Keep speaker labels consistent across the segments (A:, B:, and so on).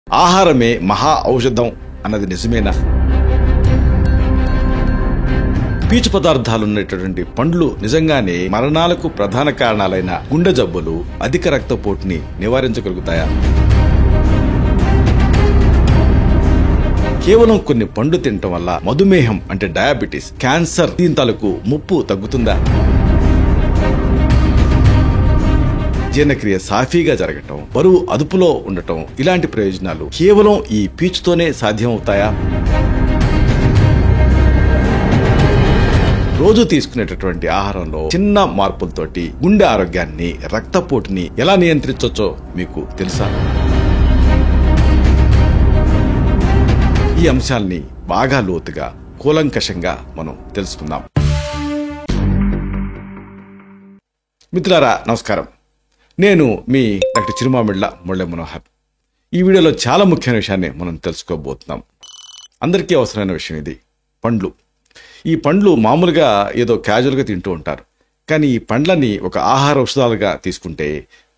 A: ఆహారమే మహా ఔషధం అన్నది నిజమేనా? పీచు పదార్థాలున్నటువంటి పండ్లు నిజంగానే మరణాలకు ప్రధాన కారణాలైన గుండె జబ్బులు, అధిక రక్తపోటుని నివారించగలుగుతాయా? కేవలం కొన్ని పండ్లు తినటం వల్ల మధుమేహం అంటే డయాబెటీస్, క్యాన్సర్ తాలూకు ముప్పు తగ్గుతుందా? జీర్ణక్రియ సాఫీగా జరగటం, బరువు అదుపులో ఉండటం, ఇలాంటి ప్రయోజనాలు కేవలం ఈ పీచుతోనే సాధ్యమవుతాయా? రోజు తీసుకునేటటువంటి ఆహారంలో చిన్న మార్పులతోటి గుండె ఆరోగ్యాన్ని, రక్తపోటుని ఎలా నియంత్రించవచ్చో మీకు తెలుసా? ఈ అంశాల్ని బాగా లోతుగా, కూలంకషంగా మనం తెలుసుకుందాం. మిత్రులారా, నమస్కారం. నేను మీ డాక్టర్ చిరుమామిళ్ళ మురళీ మనోహర్. ఈ వీడియోలో చాలా ముఖ్యమైన విషయాన్ని మనం తెలుసుకోబోతున్నాం. అందరికీ అవసరమైన విషయం ఇది, పండ్లు. ఈ పండ్లు మామూలుగా ఏదో క్యాజువల్గా తింటూ ఉంటారు. కానీ ఈ పండ్లని ఒక ఆహార ఔషధాలుగా తీసుకుంటే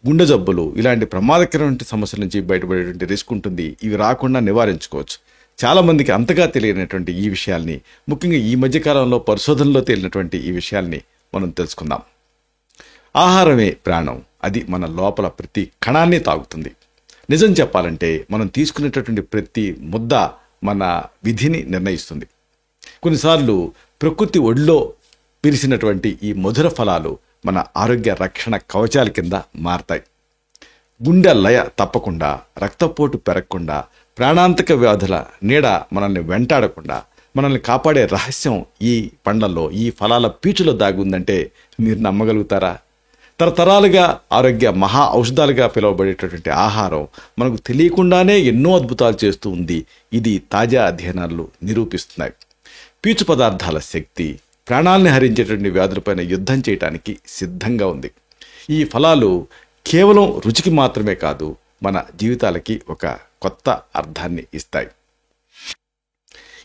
A: గుండె జబ్బులు, ఇలాంటి ప్రమాదకరమైన సమస్యల నుంచి బయటపడేటువంటి రిస్క్ ఉంటుంది. ఇవి రాకుండా నివారించుకోవచ్చు. చాలా మందికి అంతగా తెలియనటువంటి ఈ విషయాల్ని, ముఖ్యంగా ఈ మధ్యకాలంలో పరిశోధనలో తేలినటువంటి ఈ విషయాల్ని మనం తెలుసుకుందాం. ఆహారమే ప్రాణం. అది మన లోపల ప్రతి కణాన్ని తాగుతుంది. నిజం చెప్పాలంటే మనం తీసుకునేటటువంటి ప్రతి ముద్ద మన విధిని నిర్ణయిస్తుంది. కొన్నిసార్లు ప్రకృతి ఒడిలో పిలిచినటువంటి ఈ మధుర ఫలాలు మన ఆరోగ్య రక్షణ కవచాల కింద మారతాయి. గుండె లయ తప్పకుండా, రక్తపోటు పెరగకుండా, ప్రాణాంతక వ్యాధుల నీడ మనల్ని వెంటాడకుండా మనల్ని కాపాడే రహస్యం ఈ పండ్లలో, ఈ ఫలాల పీచులో దాగి ఉందంటే మీరు నమ్మగలుగుతారా? తరతరాలుగా ఆరోగ్య మహా ఔషధాలుగా పిలువబడేటటువంటి ఆహారం మనకు తెలియకుండానే ఎన్నో అద్భుతాలు చేస్తూ ఉంది. ఇది తాజా అధ్యయనాలు నిరూపిస్తున్నాయి. పీచు పదార్థాల శక్తి ప్రాణాలని హరించేటువంటి వ్యాధులపైన యుద్ధం చేయడానికి సిద్ధంగా ఉంది. ఈ ఫలాలు కేవలం రుచికి మాత్రమే కాదు, మన జీవితాలకి ఒక కొత్త అర్థాన్ని ఇస్తాయి.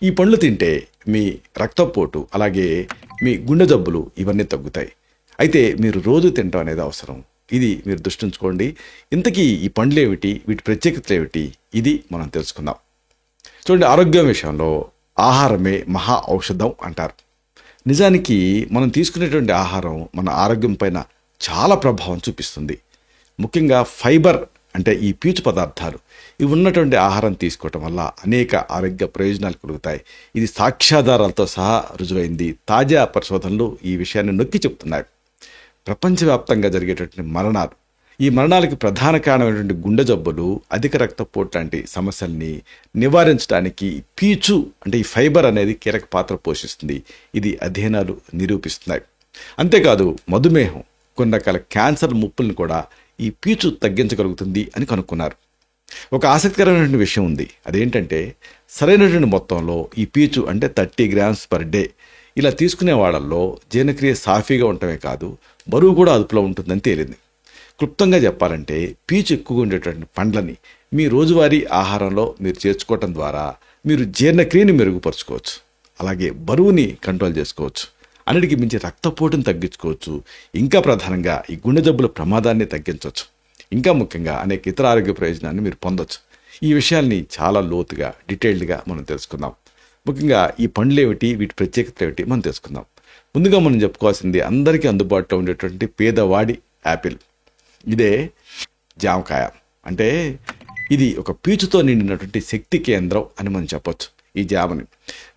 A: ఈ పండ్లు తింటే మీ రక్తపోటు, అలాగే మీ గుండె జబ్బులు ఇవన్నీ తగ్గుతాయి. అయితే మీరు రోజు తినడం అనేది అవసరం. ఇది మీరు దృష్టించుకోండి. ఇంతకీ ఈ పండ్లు ఏమిటి, వీటి ప్రత్యేకతలు ఏమిటి, ఇది మనం తెలుసుకుందాం. చూడండి, ఆరోగ్యం విషయంలో ఆహారమే మహా ఔషధం అంటారు. నిజానికి మనం తీసుకునేటువంటి ఆహారం మన ఆరోగ్యం పైన చాలా ప్రభావం చూపిస్తుంది. ముఖ్యంగా ఫైబర్ అంటే ఈ పీచు పదార్థాలు, ఇవి ఉన్నటువంటి ఆహారం తీసుకోవటం వల్ల అనేక ఆరోగ్య ప్రయోజనాలు కలుగుతాయి. ఇది సాక్ష్యాధారాలతో సహా రుజువైంది. తాజా పరిశోధనలు ఈ విషయాన్ని నొక్కి చెప్తున్నాయి. ప్రపంచవ్యాప్తంగా జరిగేటటువంటి మరణాలు, ఈ మరణాలకి ప్రధాన కారణమైనటువంటి గుండె జబ్బులు, అధిక రక్తపోటు లాంటి సమస్యల్ని నివారించడానికి పీచు అంటే ఈ ఫైబర్ అనేది కీలక పాత్ర పోషిస్తుంది. ఇది అధ్యయనాలు నిరూపిస్తున్నాయి. అంతేకాదు, మధుమేహం, కొన్ని రకాల క్యాన్సర్ ముప్పులను కూడా ఈ పీచు తగ్గించగలుగుతుంది అని కనుక్కున్నారు. ఒక ఆసక్తికరమైనటువంటి విషయం ఉంది. అదేంటంటే, సరైనటువంటి మొత్తంలో ఈ పీచు అంటే 30 grams per day ఇలా తీసుకునే వాళ్ళల్లో జీర్ణక్రియ సాఫీగా ఉండటమే కాదు, బరువు కూడా అదుపులో ఉంటుందని తేలింది. క్లుప్తంగా చెప్పాలంటే, పీచు ఎక్కువగా ఉండేటువంటి పండ్లని మీ రోజువారీ ఆహారంలో మీరు చేర్చుకోవటం ద్వారా మీరు జీర్ణక్రియని మెరుగుపరుచుకోవచ్చు, అలాగే బరువుని కంట్రోల్ చేసుకోవచ్చు, అన్నిటికీ మించి రక్తపోటును తగ్గించుకోవచ్చు, ఇంకా ప్రధానంగా ఈ గుండె జబ్బుల ప్రమాదాన్ని తగ్గించవచ్చు, ఇంకా ముఖ్యంగా అనేక ఇతర ఆరోగ్య ప్రయోజనాన్ని మీరు పొందొచ్చు. ఈ విషయాల్ని చాలా లోతుగా, డీటెయిల్డ్గా మనం తెలుసుకుందాం. ముఖ్యంగా ఈ పండ్లు ఏమిటి, వీటి ప్రత్యేకతలు ఏమిటి మనం తెలుసుకుందాం. ముందుగా మనం చెప్పుకోవాల్సింది అందరికీ అందుబాటులో ఉండేటువంటి పేదవాడి యాపిల్. ఇదే జామకాయ. అంటే ఇది ఒక పీచుతో నిండినటువంటి శక్తి కేంద్రం అని మనం చెప్పొచ్చు ఈ జామని.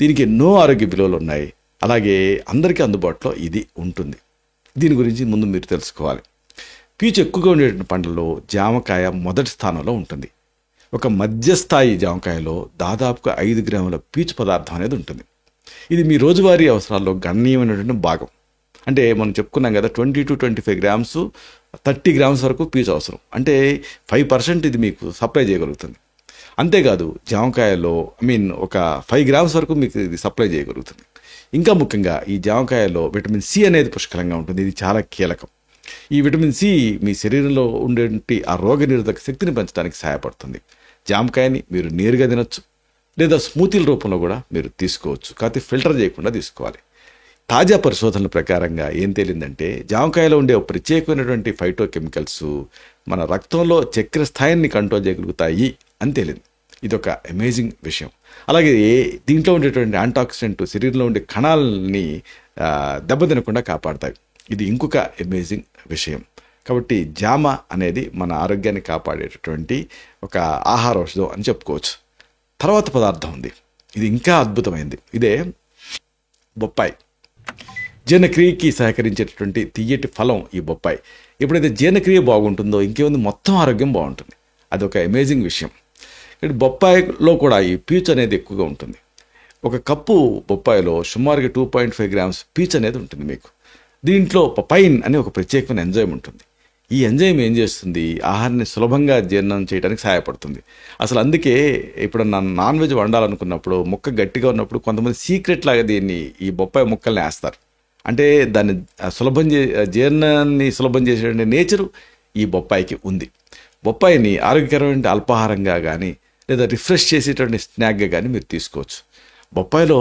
A: దీనికి ఎన్నో ఆరోగ్య విలువలు ఉన్నాయి. అలాగే అందరికీ అందుబాటులో ఇది ఉంటుంది. దీని గురించి ముందు మీరు తెలుసుకోవాలి. పీచు ఎక్కువగా ఉండేటువంటి పండ్లలో జామకాయ మొదటి స్థానంలో ఉంటుంది. ఒక మధ్యస్థాయి జామకాయలో దాదాపుగా 5 గ్రాముల పీచు పదార్థం అనేది ఉంటుంది. ఇది మీ రోజువారీ అవసరాల్లో గణనీయమైనటువంటి భాగం. అంటే మనం చెప్పుకున్నాం కదా, 20 to 25 grams, 30 grams వరకు పీచు అవసరం. అంటే 5% ఇది మీకు సప్లై చేయగలుగుతుంది. అంతేకాదు, జామకాయలో ఒక 5 grams వరకు మీకు ఇది సప్లై చేయగలుగుతుంది. ఇంకా ముఖ్యంగా ఈ జామకాయలో విటమిన్ సి అనేది పుష్కలంగా ఉంటుంది. ఇది చాలా కీలకం. ఈ విటమిన్ సి మీ శరీరంలో ఉండే ఆ రోగ నిరోధక శక్తిని పెంచడానికి సహాయపడుతుంది. జామకాయని మీరు నేరుగా తినొచ్చు, లేదా స్మూతీల రూపంలో కూడా మీరు తీసుకోవచ్చు. కాకపోతే ఫిల్టర్ చేయకుండా తీసుకోవాలి. తాజా పరిశోధనల ప్రకారంగా ఏం తేలిందంటే, జామకాయలో ఉండే ప్రత్యేకమైనటువంటి ఫైటో కెమికల్స్ మన రక్తంలో చక్కెర స్థాయిని కంట్రోల్ చేయగలుగుతాయి అని తేలింది. ఇది ఒక అమేజింగ్ విషయం. అలాగే దీంట్లో ఉండేటువంటి యాంటాక్సిడెంట్ శరీరంలో ఉండే కణాలని దెబ్బతినకుండా కాపాడతాయి. ఇది ఇంకొక అమేజింగ్ విషయం. కాబట్టి జామ అనేది మన ఆరోగ్యాన్ని కాపాడేటటువంటి ఒక ఆహార ఔషధం అని చెప్పుకోవచ్చు. తర్వాత పదార్థం ఉంది, ఇది ఇంకా అద్భుతమైంది. ఇదే బొప్పాయి. జీర్ణక్రియకి సహకరించేటటువంటి తియ్యటి ఫలం ఈ బొప్పాయి. ఎప్పుడైతే జీర్ణక్రియ బాగుంటుందో ఇంకేముంది, మొత్తం ఆరోగ్యం బాగుంటుంది. అదొక అమేజింగ్ విషయం. బొప్పాయిలో కూడా ఈ పీచు అనేది ఎక్కువగా ఉంటుంది. ఒక కప్పు బొప్పాయిలో సుమారుగా 2.5 గ్రామ్స్ పీచు అనేది ఉంటుంది మీకు. దీంట్లో పపైన్ అనే ఒక ప్రత్యేకమైన ఎంజైమ్ ఉంటుంది. ఈ ఎంజైమ్ ఏం చేస్తుంది, ఆహారాన్ని సులభంగా జీర్ణం చేయడానికి సహాయపడుతుంది. అసలు అందుకే ఇప్పుడు నాన్ వెజ్ వండాలనుకున్నప్పుడు ముక్క గట్టిగా ఉన్నప్పుడు కొంతమంది సీక్రెట్ లాగా దీన్ని ఈ బొప్పాయి ముక్కల్ని వేస్తారు. అంటే దాన్ని జీర్ణాన్ని సులభం చేసే నేచరు ఈ బొప్పాయికి ఉంది. బొప్పాయిని ఆరోగ్యకరమైన అల్పాహారంగా కానీ లేదా రిఫ్రెష్ చేసేటువంటి స్నాక్గా కానీ మీరు తీసుకోవచ్చు. బొప్పాయిలో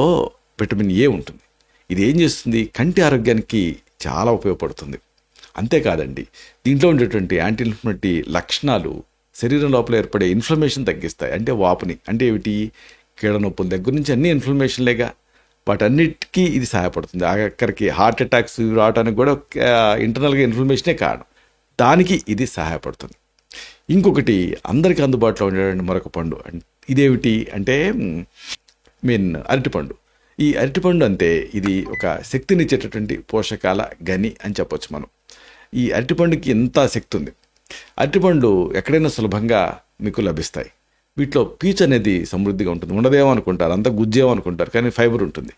A: విటమిన్ ఏ ఉంటుంది. ఇది ఏం చేస్తుంది, కంటి ఆరోగ్యానికి చాలా ఉపయోగపడుతుంది. అంతేకాదండి, దీంట్లో ఉండేటువంటి యాంటీ ఇన్ఫ్లమేటరీ లక్షణాలు శరీరం లోపల ఏర్పడే ఇన్ఫ్లమేషన్ తగ్గిస్తాయి. అంటే వాపుని, అంటే ఏమిటి, కీళ్ళ నొప్పుల దగ్గర నుంచి అన్ని ఇన్ఫ్లమేషన్లేగా, వాటన్నిటికీ ఇది సహాయపడుతుంది. ఆఖరికి హార్ట్ అటాక్స్ రావడానికి కూడా ఇంటర్నల్గా ఇన్ఫ్లమేషనే కారణం, దానికి ఇది సహాయపడుతుంది. ఇంకొకటి అందరికీ అందుబాటులో ఉండేటువంటి మరొక పండు, ఇదేమిటి అంటే అరటిపండు. ఈ అరటిపండు అంటే ఇది ఒక శక్తినిచ్చేటటువంటి పోషకాల గని అని చెప్పొచ్చు మనం. ఈ అరటిపండుకి ఎంత శక్తి ఉంది. అరటిపండు ఎక్కడైనా సులభంగా మీకు లభిస్తాయి. వీటిలో పీచు అనేది సమృద్ధిగా ఉంటుంది. ఉండదేమో అనుకుంటారు, అంతా గుజ్జేమో అనుకుంటారు, కానీ ఫైబర్ ఉంటుంది.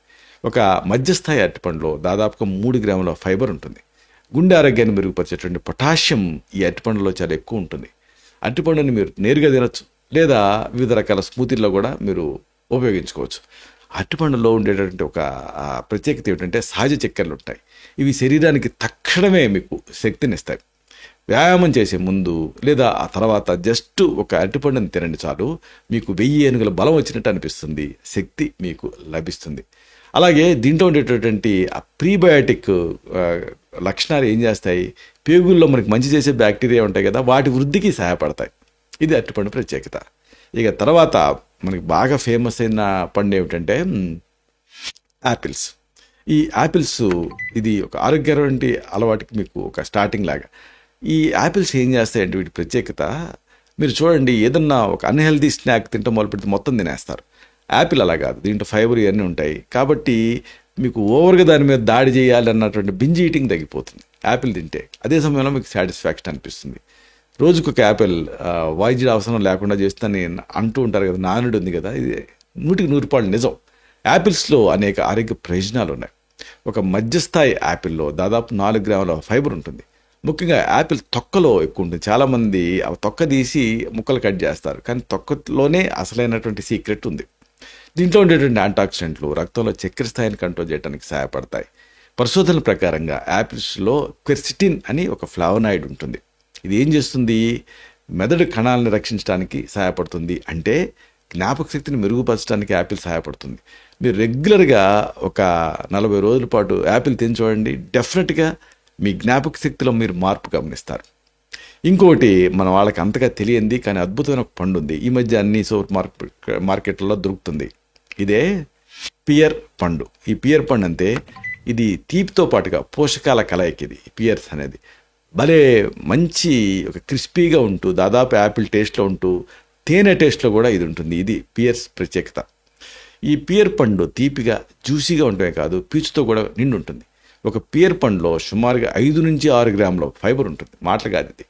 A: ఒక మధ్యస్థాయి అరటిపండులో దాదాపుగా 3 గ్రాముల ఫైబర్ ఉంటుంది. గుండె ఆరోగ్యాన్ని మెరుగుపరిచేటువంటి పొటాషియం ఈ అరటిపండులో చాలా ఎక్కువ ఉంటుంది. అరటిపండుని మీరు నేరుగా తినచ్చు, లేదా వివిధ రకాల స్మూతీల్లో కూడా మీరు ఉపయోగించుకోవచ్చు. అరటిపండులో ఉండేటటువంటి ఒక ప్రత్యేకత ఏమిటంటే సహజ చక్కెరలు ఉంటాయి. ఇవి శరీరానికి తక్షణమే మీకు శక్తినిస్తాయి. వ్యాయామం చేసే ముందు లేదా ఆ తర్వాత జస్ట్ ఒక అరటిపండుని తినండి చాలు, మీకు 1000 ఏనుగుల బలం వచ్చినట్టు అనిపిస్తుంది, శక్తి మీకు లభిస్తుంది. అలాగే దీంట్లో ఉండేటటువంటి ఆ ప్రీబయాటిక్ లక్షణాలు ఏం చేస్తాయి, పేగుల్లో మనకి మంచి చేసే బ్యాక్టీరియా ఉంటాయి కదా, వాటి వృద్ధికి సహాయపడతాయి. ఇది అరటిపండు ప్రత్యేకత. ఇక తర్వాత మనకి బాగా ఫేమస్ అయిన పండు ఏమిటంటే యాపిల్స్. ఈ యాపిల్స్ ఇది ఒక ఆరోగ్యకరమైన అలవాటుకి మీకు ఒక స్టార్టింగ్ లాగా. ఈ యాపిల్స్ ఏం చేస్తాయంటే వీటి ప్రత్యేకత, మీరు చూడండి, ఏదన్నా ఒక అన్హెల్దీ స్నాక్ తింటాం మొదలు పెడితే మొత్తం తినేస్తారు. యాపిల్ అలా కాదు, దీంట్లో ఫైబర్ ఇవన్నీ ఉంటాయి. కాబట్టి మీకు ఓవర్గా దాని మీద దాడి చేయాలి అన్నటువంటి బింజ్ ఈటింగ్ తగ్గిపోతుంది యాపిల్ తింటే. అదే సమయంలో మీకు సాటిస్ఫాక్షన్ అనిపిస్తుంది. రోజుకొక యాపిల్ వైద్యుల అవసరం లేకుండా చేస్తానని అంటూ ఉంటారు కదా, నానుడు ఉంది కదా, ఇది 100% నిజం. యాపిల్స్లో అనేక ఆరోగ్య ప్రయోజనాలు ఉన్నాయి. ఒక మధ్యస్థాయి యాపిల్లో దాదాపు 4 గ్రాముల ఫైబర్ ఉంటుంది. ముఖ్యంగా యాపిల్ తొక్కలో ఎక్కువ ఉంటుంది. చాలామంది ఆ తొక్క తీసి ముక్కలు కట్ చేస్తారు, కానీ తొక్కలోనే అసలైనటువంటి సీక్రెట్ ఉంది. దీంట్లో ఉండేటువంటి యాంటాక్సిడెంట్లు రక్తంలో చక్కెర స్థాయిని కంట్రోల్ చేయడానికి సహాయపడతాయి. పరిశోధనల ప్రకారంగా యాపిల్స్లో క్వెర్సిటిన్ అని ఒక ఫ్లావనాయిడ్ ఉంటుంది. ఇది ఏం చేస్తుంది, మెదడు కణాలను రక్షించడానికి సహాయపడుతుంది. అంటే జ్ఞాపక శక్తిని మెరుగుపరచడానికి యాపిల్ సహాయపడుతుంది. మీరు రెగ్యులర్గా ఒక 40 రోజుల పాటు యాపిల్ తిని చూడండి, డెఫినెట్గా మీ జ్ఞాపక శక్తిలో మీరు మార్పు గమనిస్తారు. ఇంకోటి మన వాళ్ళకి అంతగా తెలియంది కానీ అద్భుతమైన ఒక పండు ఉంది, ఈ మధ్య అన్ని సూపర్ మార్కెట్లలో దొరుకుతుంది. ఇదే పియర్ పండు. ఈ పియర్ పండు అంటే ఇది తీపితో పాటుగా పోషకాల కలయిక. ఇది పియర్స్ అనేది భలే మంచి ఒక క్రిస్పీగా ఉంటూ దాదాపు యాపిల్ టేస్ట్లో ఉంటూ తేనె టేస్ట్లో కూడా ఇది ఉంటుంది. ఇది పియర్స్ ప్రత్యేకత. ఈ పియర్ పండు తీపిగా జ్యూసీగా ఉండటమే కాదు, పీచుతో కూడా నిండి ఉంటుంది. ఒక పియర్ పండులో సుమారుగా 5 నుంచి 6 గ్రాముల ఫైబర్ ఉంటుంది. మాటలు కాదు ఇది.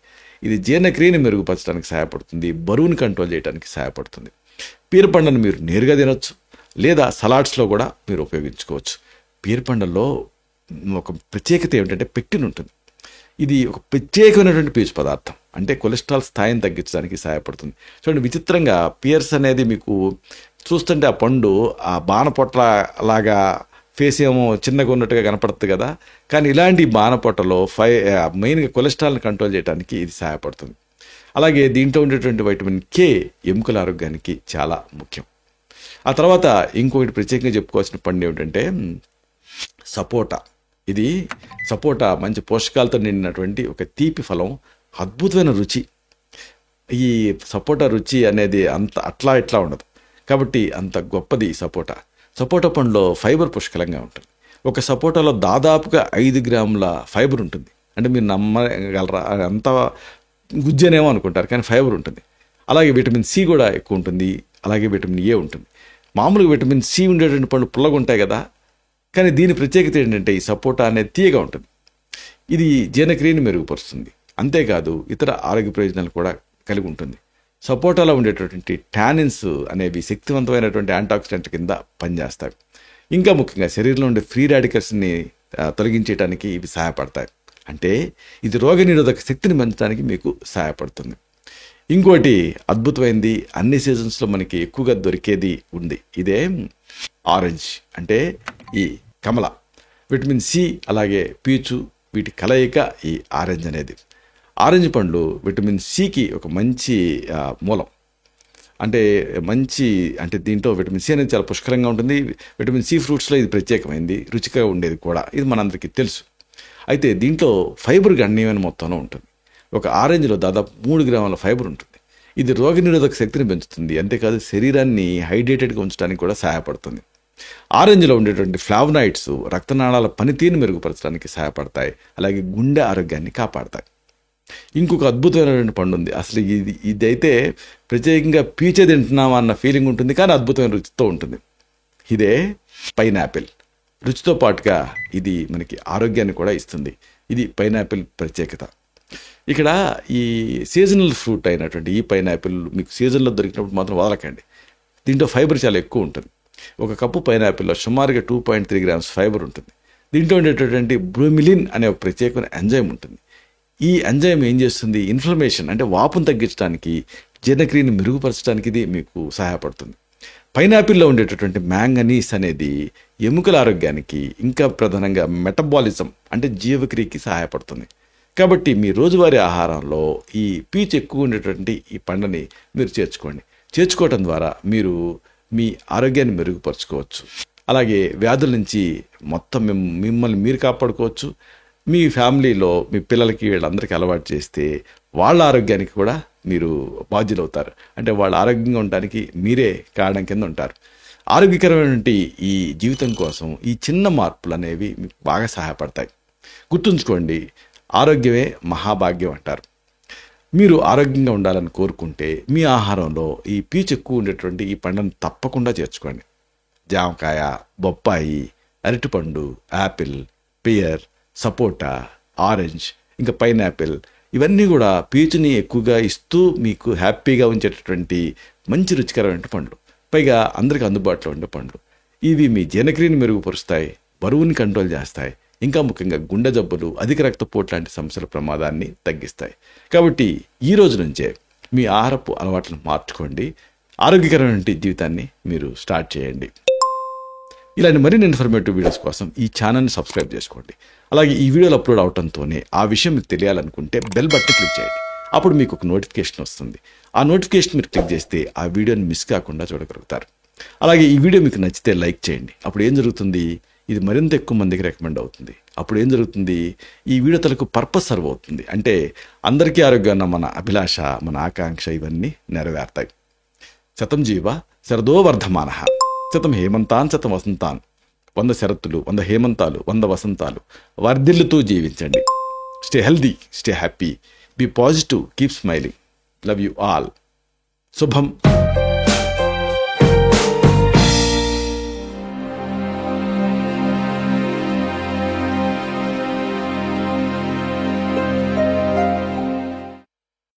A: ఇది జీర్ణక్రియని మెరుగుపరచడానికి సహాయపడుతుంది, బరువుని కంట్రోల్ చేయడానికి సహాయపడుతుంది. పియర్ పండును మీరు నేరుగా తినొచ్చు, లేదా సలాడ్స్లో కూడా మీరు ఉపయోగించుకోవచ్చు. పియర్ పండులో ఒక ప్రత్యేకత ఏమిటంటే పెక్టిన్ ఉంటుంది. ఇది ఒక ప్రత్యేకమైనటువంటి పీచు పదార్థం, అంటే కొలెస్ట్రాల్ స్థాయిని తగ్గించడానికి సహాయపడుతుంది. చూడండి, విచిత్రంగా పియర్స్ అనేది మీకు చూస్తుంటే ఆ పండు ఆ బాణపొట్ల లాగా ఫేస్ ఏమో చిన్నగా ఉన్నట్టుగా కనపడుతుంది కదా, కానీ ఇలాంటి బాణపొట్టలో మెయిన్గా కొలెస్ట్రాల్ని కంట్రోల్ చేయడానికి ఇది సహాయపడుతుంది. అలాగే దీంట్లో ఉండేటువంటి వైటమిన్ కే ఎముకల ఆరోగ్యానికి చాలా ముఖ్యం. ఆ తర్వాత ఇంకొకటి ప్రత్యేకంగా చెప్పుకోవాల్సిన పండు ఏమిటంటే సపోటా. ఇది సపోటా మంచి పోషకాలతో నిండినటువంటి ఒక తీపి ఫలం, అద్భుతమైన రుచి. ఈ సపోటా రుచి అనేది అంత అట్లా ఇట్లా ఉండదు. కాబట్టి అంత గొప్పది ఈ సపోటా. సపోటా పండులో ఫైబర్ పుష్కలంగా ఉంటుంది. ఒక సపోటాలో దాదాపుగా 5 గ్రాముల ఫైబర్ ఉంటుంది. అంటే మీరు నమ్మగలరా, అంత గుజ్జనేమో అనుకుంటారు, కానీ ఫైబర్ ఉంటుంది. అలాగే విటమిన్ సి కూడా ఎక్కువ ఉంటుంది. అలాగే విటమిన్ ఏ ఉంటుంది. మామూలుగా విటమిన్ సి ఉండేటువంటి పండ్లు పుల్లగా ఉంటాయి కదా, కానీ దీని ప్రత్యేకత ఏంటంటే ఈ సపోటా అనేది తీయగా ఉంటుంది. ఇది జీర్ణక్రియను మెరుగుపరుస్తుంది. అంతేకాదు ఇతర ఆరోగ్య ప్రయోజనాలు కూడా కలిగి ఉంటుంది. సపోటాలో ఉండేటటువంటి టానిన్స్ అనేవి శక్తివంతమైనటువంటి యాంటాక్సిడెంట్ కింద పనిచేస్తాయి. ఇంకా ముఖ్యంగా శరీరంలో ఉండే ఫ్రీ రాడికల్స్ని తొలగించడానికి ఇవి సహాయపడతాయి. అంటే ఇది రోగనిరోధక శక్తిని పెంచడానికి మీకు సహాయపడుతుంది. ఇంకోటి అద్భుతమైంది, అన్ని సీజన్స్లో మనకి ఎక్కువగా దొరికేది ఉంది. ఇదే ఆరెంజ్, అంటే ఈ కమల. విటమిన్ సి అలాగే పీచు వీటి కలయిక ఈ ఆరెంజ్ అనేది. ఆరెంజ్ పండ్లు విటమిన్ సికి ఒక మంచి మూలం. అంటే దీంట్లో విటమిన్ సి అనేది చాలా పుష్కలంగా ఉంటుంది. విటమిన్ సి ఫ్రూట్స్లో ఇది ప్రత్యేకమైంది, రుచిగా ఉండేది కూడా. ఇది మనందరికీ తెలుసు. అయితే దీంట్లో ఫైబర్ గణనీయమైన మొత్తంలో ఉంటుంది. ఒక ఆరెంజ్లో దాదాపు 3 గ్రాముల ఫైబర్ ఉంటుంది. ఇది రోగనిరోధక శక్తిని పెంచుతుంది. అంతేకాదు శరీరాన్ని హైడ్రేటెడ్గా ఉంచడానికి కూడా సహాయపడుతుంది. ఆరెంజ్లో ఉండేటువంటి ఫ్లావనాయిడ్స్ రక్తనాళాల పనితీరుని మెరుగుపరచడానికి సహాయపడతాయి. అలాగే గుండె ఆరోగ్యాన్ని కాపాడతాయి. ఇంకొక అద్భుతమైనటువంటి పండు ఉంది. అసలు ఇదైతే ప్రత్యేకంగా పీచే తింటున్నామా అన్న ఫీలింగ్ ఉంటుంది, కానీ అద్భుతమైన రుచితో ఉంటుంది. ఇదే పైనాపిల్. రుచితో పాటుగా ఇది మనకి ఆరోగ్యాన్ని కూడా ఇస్తుంది. ఇది పైనాపిల్ ప్రత్యేకత. ఇక్కడ ఈ సీజనల్ ఫ్రూట్ అయినటువంటి ఈ పైనాపిల్ మీకు సీజన్లో దొరికినప్పుడు మాత్రం వదలకండి. దీంట్లో ఫైబర్ చాలా ఎక్కువ ఉంటుంది. ఒక కప్పు పైనాపిల్లో సుమారుగా 2.3 గ్రామ్స్ ఫైబర్ ఉంటుంది. దీంట్లో ఉండేటటువంటి బ్రోమిలిన్ అనే ఒక ప్రత్యేకమైన ఎంజైమ్ ఉంటుంది. ఈ ఎంజైమ్ ఏం చేస్తుంది? ఇన్ఫ్లమేషన్ అంటే వాపును తగ్గించడానికి, జీర్ణక్రియను మెరుగుపరచడానికి ఇది మీకు సహాయపడుతుంది. పైనాపిల్లో ఉండేటటువంటి మ్యాంగనీస్ అనేది ఎముకల ఆరోగ్యానికి, ఇంకా ప్రధానంగా మెటబాలిజం అంటే జీవక్రియకి సహాయపడుతుంది. కాబట్టి మీ రోజువారీ ఆహారంలో ఈ పీచు ఎక్కువ ఉండేటువంటి ఈ పండుని మీరు చేర్చుకోవటం ద్వారా మీరు మీ ఆరోగ్యాన్ని మెరుగుపరుచుకోవచ్చు. అలాగే వ్యాధుల నుంచి మొత్తం మిమ్మల్ని మీరు కాపాడుకోవచ్చు. మీ ఫ్యామిలీలో మీ పిల్లలకి వీళ్ళందరికీ అలవాటు చేస్తే వాళ్ళ ఆరోగ్యానికి కూడా మీరు బాధ్యులవుతారు. అంటే వాళ్ళ ఆరోగ్యంగా ఉండడానికి మీరే కారణం కింద ఉంటారు. ఆరోగ్యకరమైనటువంటి ఈ జీవితం కోసం ఈ చిన్న మార్పులు అనేవి మీకు బాగా సహాయపడతాయి. గుర్తుంచుకోండి, ఆరోగ్యమే మహాభాగ్యం అంటారు. మీరు ఆరోగ్యంగా ఉండాలని కోరుకుంటే మీ ఆహారంలో ఈ పీచు ఎక్కువ ఉండేటువంటి ఈ పండును తప్పకుండా చేర్చుకోండి. జామకాయ, బొప్పాయి, అరటిపండు, యాపిల్, పియర్, సపోటా, ఆరెంజ్, ఇంకా పైనాపిల్, ఇవన్నీ కూడా పీచుని ఎక్కువగా ఇస్తూ మీకు హ్యాపీగా ఉంచేటటువంటి మంచి రుచికరమైన పండ్లు. పైగా అందరికీ అందుబాటులో ఉండే పండ్లు. ఇవి మీ జీర్ణక్రియని మెరుగుపరుస్తాయి, బరువుని కంట్రోల్ చేస్తాయి, ఇంకా ముఖ్యంగా గుండె జబ్బులు, అధిక రక్తపోటు లాంటి సమస్యల ప్రమాదాన్ని తగ్గిస్తాయి. కాబట్టి ఈ రోజు నుంచే మీ ఆహారపు అలవాట్లను మార్చుకోండి. ఆరోగ్యకరమైన జీవితాన్ని మీరు స్టార్ట్ చేయండి. ఇలాంటి మరిన్ని ఇన్ఫర్మేటివ్ వీడియోస్ కోసం ఈ ఛానల్ని సబ్స్క్రైబ్ చేసుకోండి. అలాగే ఈ వీడియోలు అప్లోడ్ అవడంతోనే ఆ విషయం మీకు తెలియాలనుకుంటే బెల్ బటన్ క్లిక్ చేయండి. అప్పుడు మీకు ఒక నోటిఫికేషన్ వస్తుంది. ఆ నోటిఫికేషన్ మీరు క్లిక్ చేస్తే ఆ వీడియోని మిస్ కాకుండా చూడగలుగుతారు. అలాగే ఈ వీడియో మీకు నచ్చితే లైక్ చేయండి. అప్పుడు ఏం జరుగుతుంది? ఇది మరింత ఎక్కువ మందికి రికమెండ్ అవుతుంది. అప్పుడు ఏం జరుగుతుంది? ఈ వీడియో తలకు పర్పస్ సర్వ్ అవుతుంది. అంటే అందరికీ ఆరోగ్యాన్న మన అభిలాష, మన ఆకాంక్ష ఇవన్నీ నెరవేరుతాయి. శతం జీవ శరదో వర్ధమానః, శతం హేమంతాన్ శతం వసంతాన్. 100 శరత్తులు, 100 హేమంతాలు, 100 వసంతాలు వర్ధిల్లుతూ జీవించండి. Stay healthy, stay happy, be positive, keep smiling. Love you all. శుభం.